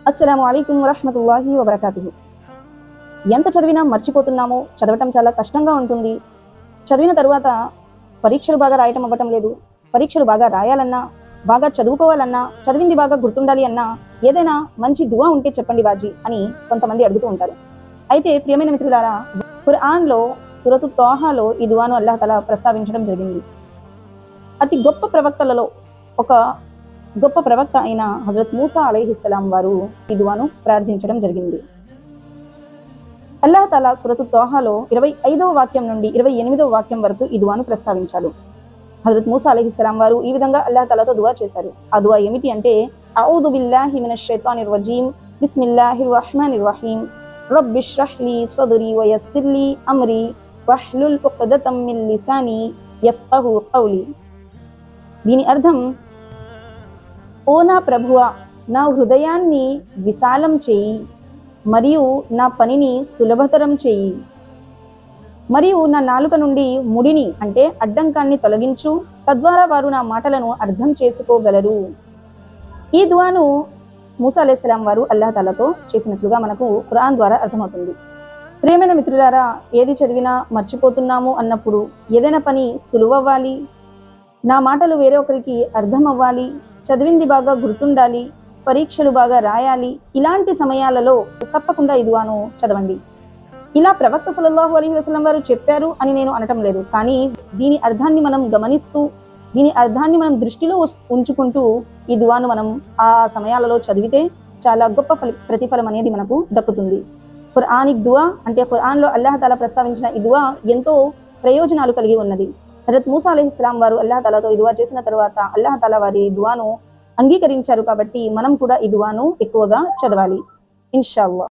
అస్సలాము అలైకుం వరహ్మతుల్లాహి వబరకాతుహు. ఎంత చదివినా మర్చిపోతున్నాము. చదవటం చాలా కష్టంగా ఉంటుంది. చదివిన తరువాత పరీక్షలు బాగా రాయటం అవ్వటం లేదు. పరీక్షలు బాగా రాయాలన్నా, బాగా చదువుకోవాలన్నా, చదివింది బాగా గుర్తుండాలి అన్నా ఏదైనా మంచి దువా ఉంటే చెప్పండి బాజీ అని కొంతమంది అడుగుతూ ఉంటారు. అయితే ప్రియమైన మిత్రులారా, ఖురాన్లో సూరతు తోహాలో ఈ దువాను అల్లాహ్ తఆలా ప్రస్తావించడం జరిగింది. అతి గొప్ప ప్రవక్తలలో ఒక గొప్ప ప్రవక్త అయిన హజరత్ మూసా అలైహిస్సలాం వారు ఈ దువాను ప్రార్థించడం జరిగింది. అల్లాహ్ తఆలా సూరతు తోహాలో 25వ వాక్యం నుండి 28వ వాక్యం వరకు ఈ దువాను ప్రస్తావించాడు. హజరత్ మూసా అలైహిస్సలాం వారు ఈ విధంగా అల్లాహ్ తఆలాతో దువా చేశారు. ఆ దువా ఏమిటి అంటే, అఊదు బిల్లాహి మినష్ షైతానిర్ రజీం, బిస్మిల్లాహిర్ రహ్మానిర్ రహీం, రబ్బిష్రహ్ లీ సద్రీ వయస్సిర్ లీ అమ్రీ వహ్లుల్ ఉక్దతం మిన్ లిసానీ యఫ్కహు కౌలీ. దీని అర్థం, ఓ నా ప్రభువా, నా హృదయాన్ని విశాలం చేయి, మరియు నా పనిని సులభతరం చేయి, మరియు నా నాలుక నుండి ముడిని అంటే అడ్డంకాన్ని తొలగించు, తద్వారా వారు నా మాటలను అర్థం చేసుకోగలరు. ఈ దువాను మూసా అలైహిస్సలాం వారు అల్లాహ్ తఆలాతో చేసినట్లుగా మనకు ఖురాన్ ద్వారా అర్థమవుతుంది. ప్రియమైన మిత్రులారా, ఏది చదివినా మర్చిపోతున్నాము అన్నప్పుడు, ఏదైనా పని సులువవ్వాలి, నా మాటలు వేరే ఒకరికి అర్థం అవ్వాలి, చదివింది బాగా గుర్తుండాలి, పరీక్షలు బాగా రాయాలి, ఇలాంటి సమయాలలో తప్పకుండా ఈ దువాను చదవండి. ఇలా ప్రవక్త సల్లల్లాహు అలైహి వసల్లం వారు చెప్పారు అని నేను అనటం లేదు, కానీ దీని అర్థాన్ని మనం గమనిస్తూ, దీని అర్థాన్ని మనం దృష్టిలో ఉంచుకుంటూ ఈ దువాను మనం ఆ సమయాలలో చదివితే చాలా గొప్ప ప్రతిఫలం అనేది మనకు దక్కుతుంది. ఖురానిక్ దువా అంటే ఖురాన్లో అల్లాహ్ తఆలా ప్రస్తావించిన ఈ దువా ఎంతో ప్రయోజనాలు కలిగి ఉన్నది. హజరత్ మూసా అలైహిస్సలాం వారు అల్లాహ్ తఆలాతో ఈ దువా చేసిన తర్వాత అల్లాహ్ తఆలా వారి దువాను అంగీకరించారు. కాబట్టి మనం కూడా ఈ దువాను ఎక్కువగా చదవాలి ఇన్షాఅల్లాహ్.